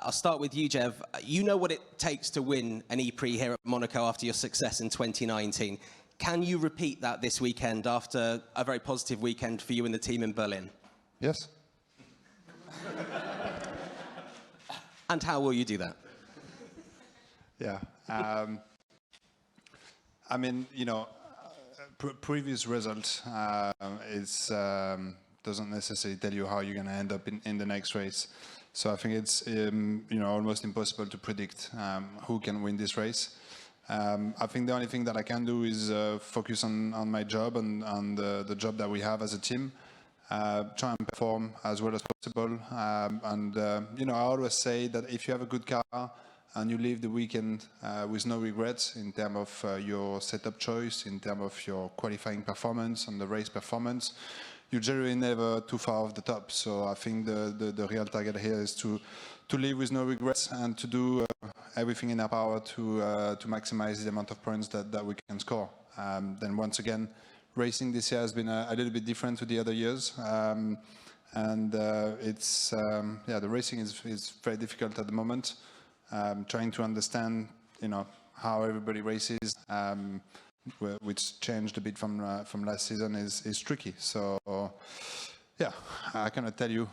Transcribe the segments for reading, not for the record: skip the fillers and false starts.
I'll start with you, Jev. You know what it takes to win an E-Prix here at Monaco after your success in 2019. Can you repeat that this weekend after a very positive weekend for you and the team in Berlin? Yes. And how will you do that? Yeah. I mean, you know, previous results doesn't necessarily tell you how you're going to end up in the next race. So I think it's you know, almost impossible to predict who can win this race. I think the only thing that I can do is focus on my job and on the job that we have as a team. Try and perform as well as possible. You know, I always say that if you have a good car and you leave the weekend with no regrets in terms of your setup choice, in terms of your qualifying performance and the race performance, you're generally never too far off the top. So I think the real target here is to live with no regrets and to do everything in our power to maximize the amount of points that we can score. Then once again, racing this year has been a little bit different to the other years. It's yeah, the racing is very difficult at the moment. Trying to understand, you know, how everybody races, which changed a bit from last season, is tricky. So yeah, I cannot tell you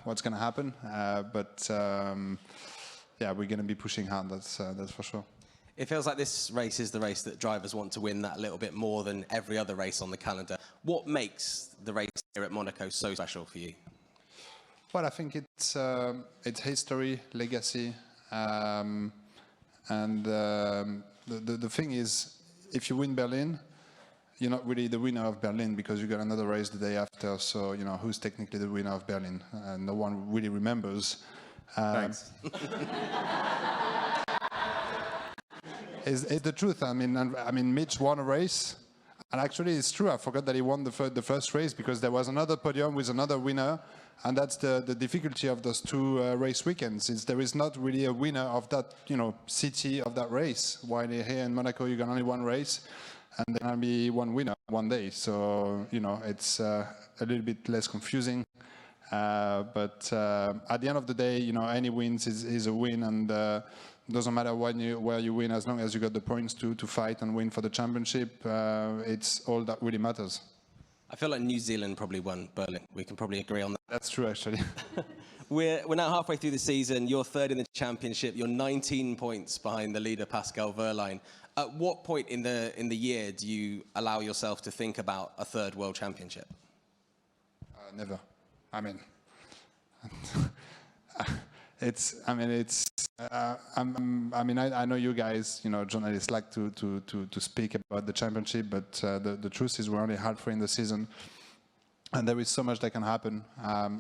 what's going to happen, but yeah, we're going to be pushing hard. That's for sure. It feels like this race is the race that drivers want to win that little bit more than every other race on the calendar. What makes the race here at Monaco so special for you? Well, I think it's history, legacy, and the thing is, if you win Berlin, you're not really the winner of Berlin because you got another race the day after. So, you know, who's technically the winner of Berlin? No one really remembers. Thanks. It's the truth. I mean, Mitch won a race, and actually, it's true. I forgot that he won the first race because there was another podium with another winner, and that's the difficulty of those two race weekends. Is there is not really a winner of that, you know, city of that race. While here in Monaco, you got only one race, and there will be one winner one day. So, you know, it's a little bit less confusing. But at the end of the day, you know, any wins is a win, and doesn't matter where you win, as long as you got the points to fight and win for the championship. It's all that really matters. I feel like New Zealand probably won Berlin. We can probably agree on that. That's true, actually. We're now halfway through the season. You're third in the championship. You're 19 points behind the leader, Pascal Vergne. At what point in the year do you allow yourself to think about a third world championship? Never. I mean, I know you guys, you know, journalists like to speak about the championship, but the truth is we're only halfway in the season, and there is so much that can happen,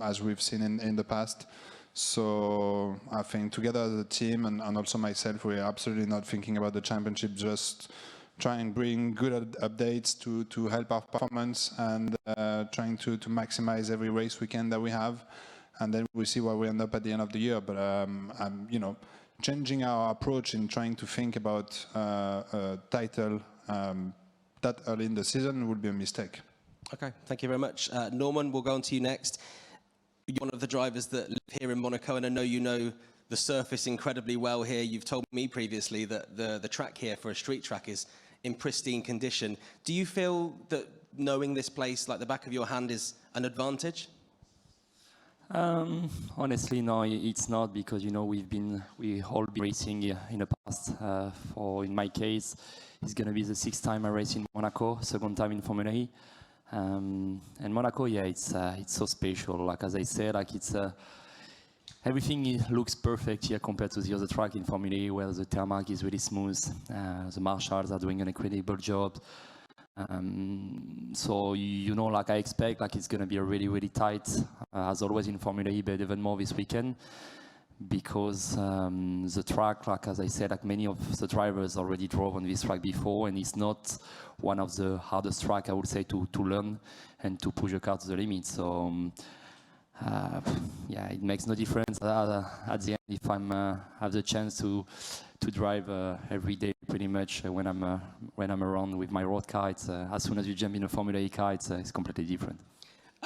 as we've seen in the past. So I think together as a team and also myself, we're absolutely not thinking about the championship, just trying to bring good updates to help our performance and trying to maximize every race weekend that we have. And then we see where we end up at the end of the year. But you know, changing our approach in trying to think about a title that early in the season would be a mistake. Okay, thank you very much. Norman, we'll go on to you next. You're one of the drivers that live here in Monaco, and I know you know the surface incredibly well here. You've told me previously that the track here for a street track is in pristine condition. Do you feel that knowing this place like the back of your hand is an advantage? Honestly, no, it's not, because, you know, we all been racing in the past. In my case, it's going to be the 6th time I race in Monaco, 2nd time in Formula E. And Monaco, yeah, it's so special. Like, as I said, like, it's everything looks perfect here compared to the other track in Formula E, where the tarmac is really smooth. The marshals are doing an incredible job. So, you know, like, I expect, like, it's going to be a really, really tight, as always in Formula E, but even more this weekend, because the track, like, as I said, like, many of the drivers already drove on this track before, and it's not one of the hardest track, I would say, to learn and to push a car to the limit. So, yeah, it makes no difference at the end if I have the chance to drive every day, pretty much, when I'm around with my road car. It's, as soon as you jump in a Formula E car, it's completely different.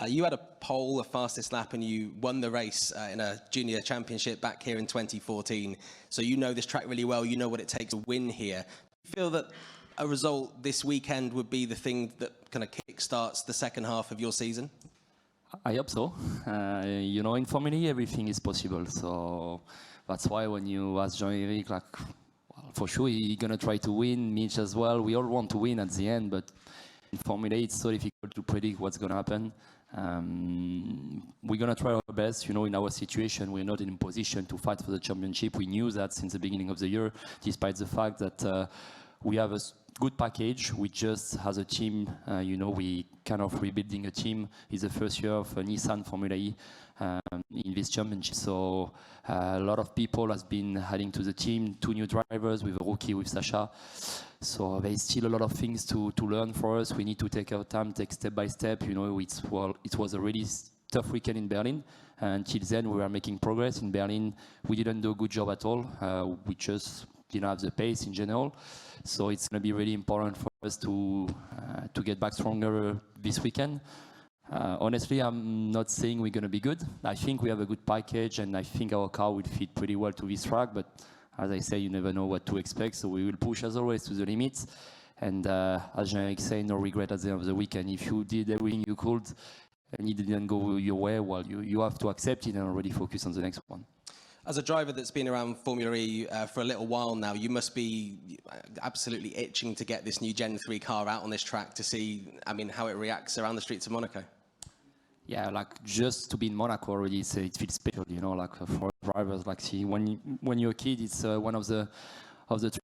You had a pole, a fastest lap, and you won the race in a junior championship back here in 2014. So you know this track really well. You know what it takes to win here. Do you feel that a result this weekend would be the thing that kind of kick-starts the second half of your season? I hope so. You know, in Formula E, everything is possible. So that's why when you ask Jean-Eric, like, well, for sure, he's going to try to win, Mitch as well. We all want to win at the end, but in Formula E, it's so difficult to predict what's going to happen. We're going to try our best. You know, in our situation, we're not in a position to fight for the championship. We knew that since the beginning of the year, despite the fact that we have a good package. We just, as a team, you know, we kind of rebuilding a team. It's the first year of Nissan Formula E in this championship. So a lot of people has been adding to the team, 2 new drivers with a rookie with Sasha. So there's still a lot of things to learn for us. We need to take our time, take step by step. You know, it was a really tough weekend in Berlin. Until then, we were making progress. In Berlin, we didn't do a good job at all. We just didn't have the pace in general. So it's going to be really important for us to get back stronger this weekend. Honestly, I'm not saying we're going to be good. I think we have a good package, and I think our car will fit pretty well to this track. But as I say, you never know what to expect. So we will push, as always, to the limits. And as Jean-Eric said, no regret at the end of the weekend. If you did everything you could and it didn't go your way, well, you have to accept it and already focus on the next one. As a driver that's been around Formula E for a little while now, you must be absolutely itching to get this new Gen 3 car out on this track to see, I mean, how it reacts around the streets of Monaco. Yeah, like just to be in Monaco already, it feels special, you know, like for drivers. Like see, when you're a kid, it's one of the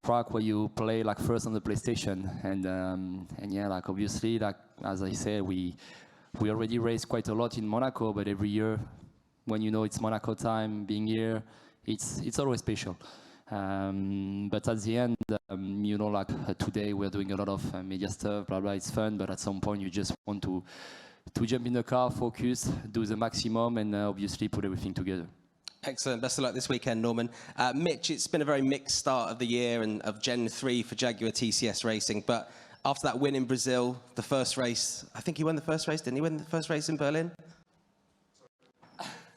track where you play like first on the PlayStation, and yeah, like obviously, like as I said, we already race quite a lot in Monaco, but every year, when you know it's Monaco time, being here, it's always special. But at the end, you know, like today we're doing a lot of media stuff, blah blah. It's fun, but at some point you just want to jump in the car, focus, do the maximum, and obviously put everything together. Excellent. Best of luck this weekend, Norman. Mitch, it's been a very mixed start of the year and of Gen 3 for Jaguar TCS Racing, but after that win in Brazil, the first race, I think he won the first race, didn't he win the first race in Berlin?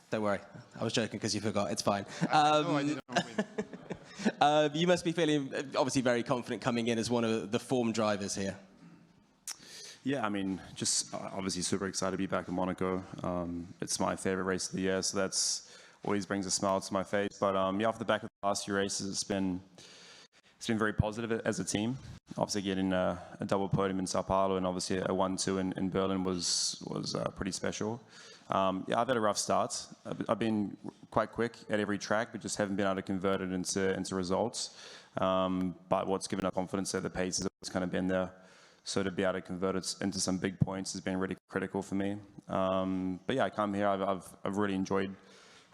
Don't worry, I was joking because you forgot, it's fine. No, I didn't win. You must be feeling obviously very confident coming in as one of the form drivers here. Yeah, I mean, just obviously super excited to be back in Monaco. It's my favorite race of the year, so that's always brings a smile to my face. But yeah, off the back of the last few races, it's been very positive as a team. Obviously, getting a double podium in Sao Paulo and obviously a 1-2 in Berlin was pretty special. Yeah, I've had a rough start. I've been quite quick at every track, but just haven't been able to convert it into results. But what's given us confidence that the pace has always kind of been there. So to be able to convert it into some big points has been really critical for me. But yeah, I come here. I've really enjoyed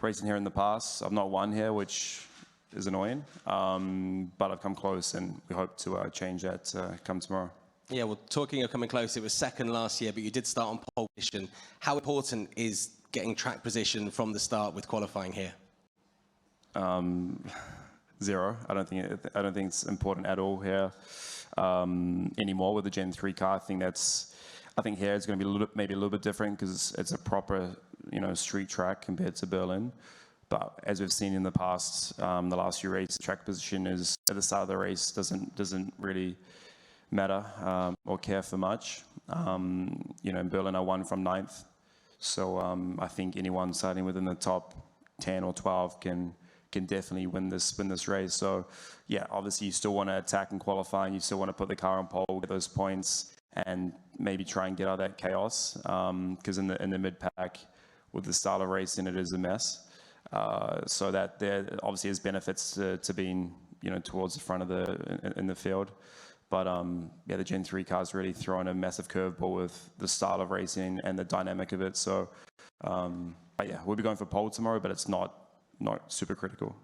racing here in the past. I've not won here, which is annoying. But I've come close, and we hope to change that come tomorrow. Yeah, well, talking of coming close, it was second last year, but you did start on pole position. How important is getting track position from the start with qualifying here? 0. I don't think it's important at all here anymore with the Gen 3 car. I think here it's going to be maybe a little bit different because it's a proper, you know, street track compared to Berlin. But as we've seen in the past, the last few races, track position is at the start of the race doesn't really matter or care for much. You know, in Berlin I won from 9th, so I think anyone starting within the top 10 or 12 can definitely win this race. So yeah, obviously you still want to attack and qualify, and you still want to put the car on pole, get those points, and maybe try and get out of that chaos. Because in the mid pack, with the style of racing, it is a mess. So that there obviously is benefits to being, you know, towards the front of in the field. But yeah, the Gen 3 car's really throwing a massive curveball with the style of racing and the dynamic of it. So but yeah, we'll be going for pole tomorrow, but it's not super critical.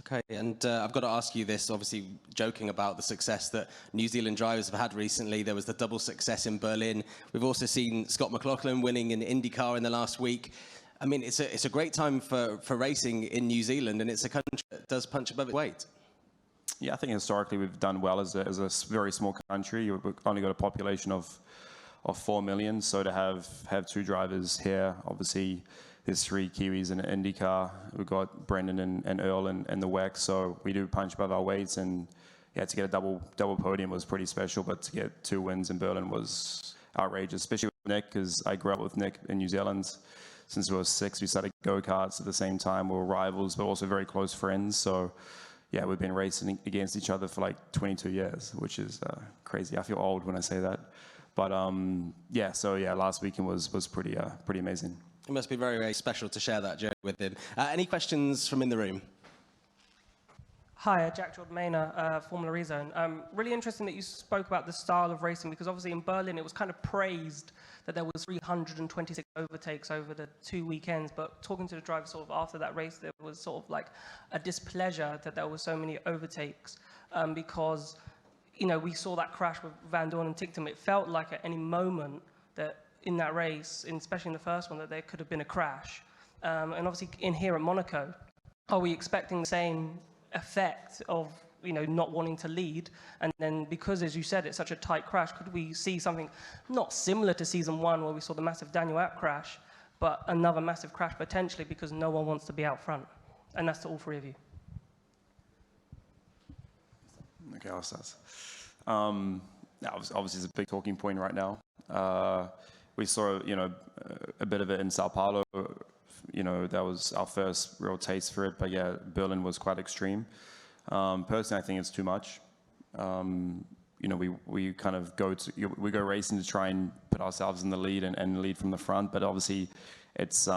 Okay, and I've got to ask you this, obviously joking about the success that New Zealand drivers have had recently. There was the double success in Berlin. We've also seen Scott McLaughlin winning in IndyCar in the last week. I mean, it's a great time for racing in New Zealand, and it's a country that does punch above its weight. Yeah, I think historically we've done well as a very small country. We've only got a population of of 4 million. So to have two drivers here, obviously there's 3 Kiwis in an IndyCar. We've got Brendan and Earl and the WEC, so we do punch above our weights, and yeah, to get a double podium was pretty special, but to get 2 wins in Berlin was outrageous, especially with Nick, because I grew up with Nick in New Zealand. Since we were 6, we started go-karts at the same time. We were rivals, but also very close friends. So yeah, we've been racing against each other for like 22 years, which is crazy. I feel old when I say that. But yeah, so yeah, last weekend was pretty amazing. It must be very, very special to share that journey with him. Any questions from in the room? Hi, Jack Giordmaina, Formula Rezone. Really interesting that you spoke about the style of racing, because obviously in Berlin it was kind of praised that there was 326 overtakes over the 2 weekends, but talking to the driver sort of after that race, there was sort of like a displeasure that there were so many overtakes, because, you know, we saw that crash with Van Dorn and Ticktum. It felt like at any moment that in that race, especially in the first one, that there could have been a crash. And obviously in here at Monaco, are we expecting the same effect of, you know, not wanting to lead? And then because, as you said, it's such a tight crash, could we see something not similar to season 1 where we saw the massive Daniel Abt crash, but another massive crash potentially because no one wants to be out front? And that's to all 3 of you. Okay, I'll start. Obviously, it's a big talking point right now. We saw, you know, a bit of it in Sao Paulo. You know, that was our first real taste for it. But yeah, Berlin was quite extreme. Personally, I think it's too much. You know, we kind of go racing to try and put ourselves in the lead and lead from the front. But obviously, it's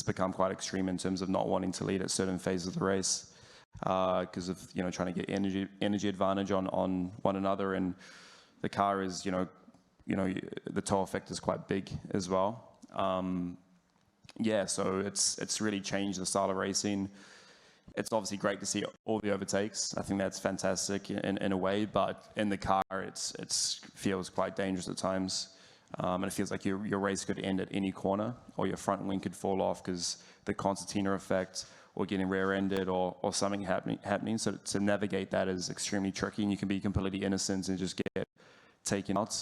become quite extreme in terms of not wanting to lead at certain phases of the race because of, you know, trying to get energy advantage on one another. And the car is, you know, the tow effect is quite big as well. Yeah, so it's really changed the style of racing. It's obviously great to see all the overtakes. I think that's fantastic in a way, but in the car, it feels quite dangerous at times. And it feels like your race could end at any corner, or your front wing could fall off because the concertina effect, or getting rear-ended, or something happening. So to navigate that is extremely tricky, and you can be completely innocent and just get taken out.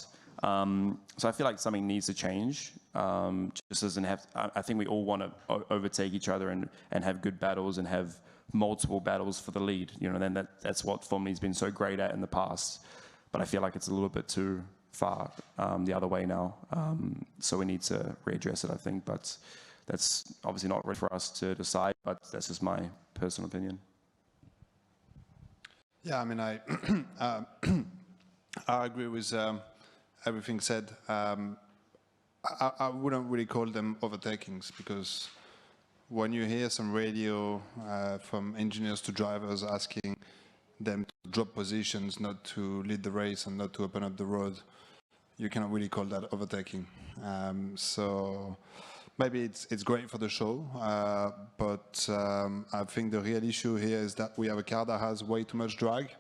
So I feel like something needs to change. Just doesn't have. I think we all want to overtake each other and have good battles and have multiple battles for the lead. You know, then that's what Formula's been so great at in the past. But I feel like it's a little bit too far the other way now. So we need to readdress it, I think. But that's obviously not ready for us to decide. But that's just my personal opinion. Yeah, I mean, I agree with everything said. I wouldn't really call them overtakings, because when you hear some radio from engineers to drivers asking them to drop positions, not to lead the race and not to open up the road, you cannot really call that overtaking. So maybe it's great for the show, but I think the real issue here is that we have a car that has way too much drag,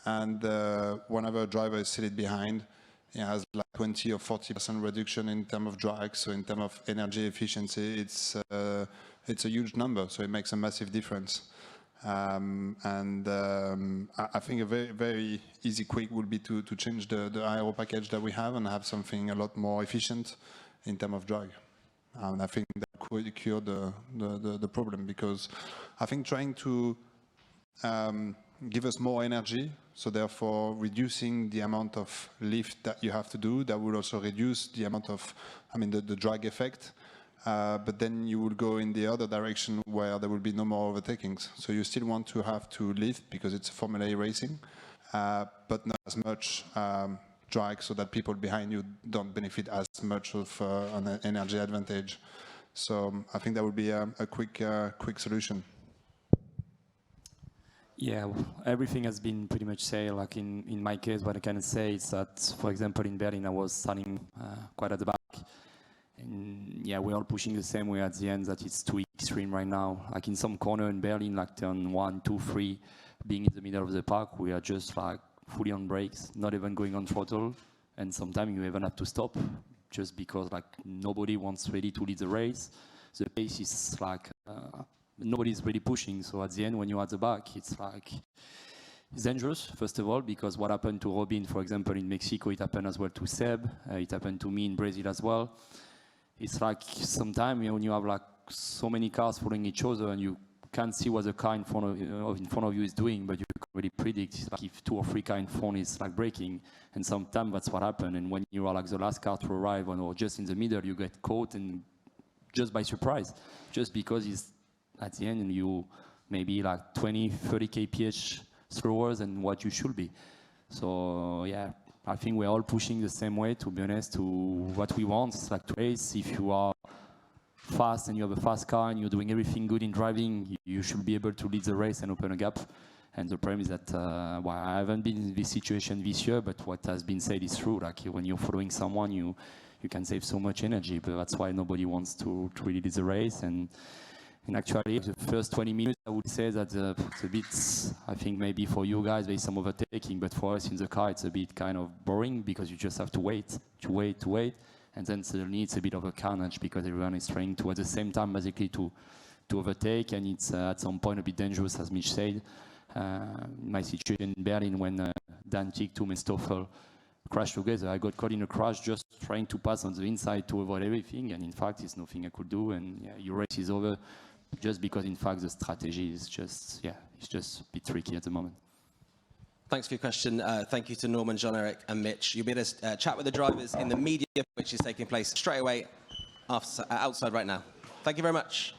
and whenever a driver is seated behind, it has like 20 or 40% reduction in terms of drag. So in terms of energy efficiency, it's a huge number. So it makes a massive difference. I think a very, very easy quick would be to change the aero package that we have and have something a lot more efficient in terms of drag. And I think that could cure the problem, because I think trying to give us more energy, so therefore reducing the amount of lift that you have to do, that will also reduce the amount of, the drag effect. But then you will go in the other direction where there will be no more overtakings. So you still want to have to lift because it's Formula E racing, but not as much drag, so that people behind you don't benefit as much of an energy advantage. So I think that would be a quick solution. Yeah, well, everything has been pretty much said. Like in my case, what I can say is that, for example, in Berlin, I was standing quite at the back. And yeah, we're all pushing the same way at the end, that it's too extreme right now. Like in some corner in Berlin, like turn 1, 2, 3, being in the middle of the park, we are just like fully on brakes, not even going on throttle. And sometimes you even have to stop just because like nobody wants really to lead the race. The pace is like, nobody's really pushing. So at the end, when you're at the back, it's like, It's dangerous, first of all, because what happened to Robin, for example, in Mexico, it happened as well to Seb. It happened to me in Brazil as well. It's like sometimes when you have like so many cars following each other and you can't see what the car in front of you is doing, but you can really predict. It's like if 2 or 3 cars in front is like braking, and sometimes that's what happens. And when you are like the last car to arrive or just in the middle, you get caught and just by surprise, just because it's at the end and you maybe like 20, 30 kph slower than what you should be. So yeah, I think we're all pushing the same way, to be honest, to what we want. It's like to race. If you are fast and you have a fast car and you're doing everything good in driving, you should be able to lead the race and open a gap. And the problem is that well, I haven't been in this situation this year, but what has been said is true. Like when you're following someone, you can save so much energy, but that's why nobody wants to really lead the race. And actually, the first 20 minutes, I would say that it's a bit, I think maybe for you guys, there's some overtaking, but for us in the car, it's a bit kind of boring because you just have to wait, and then suddenly it's a bit of a carnage because everyone is trying to, at the same time, basically to overtake, and it's at some point a bit dangerous, as Mitch said. My situation in Berlin when Dan Tichtum and Stoffel crashed together, I got caught in a crash just trying to pass on the inside to avoid everything, and in fact, it's nothing I could do, and yeah, your race is over. Just because, in fact, the strategy is just, yeah, it's just a bit tricky at the moment. Thanks for your question. Thank you to Norman, Jean-Eric and Mitch. You'll be able to chat with the drivers in the media, which is taking place straight away outside right now. Thank you very much.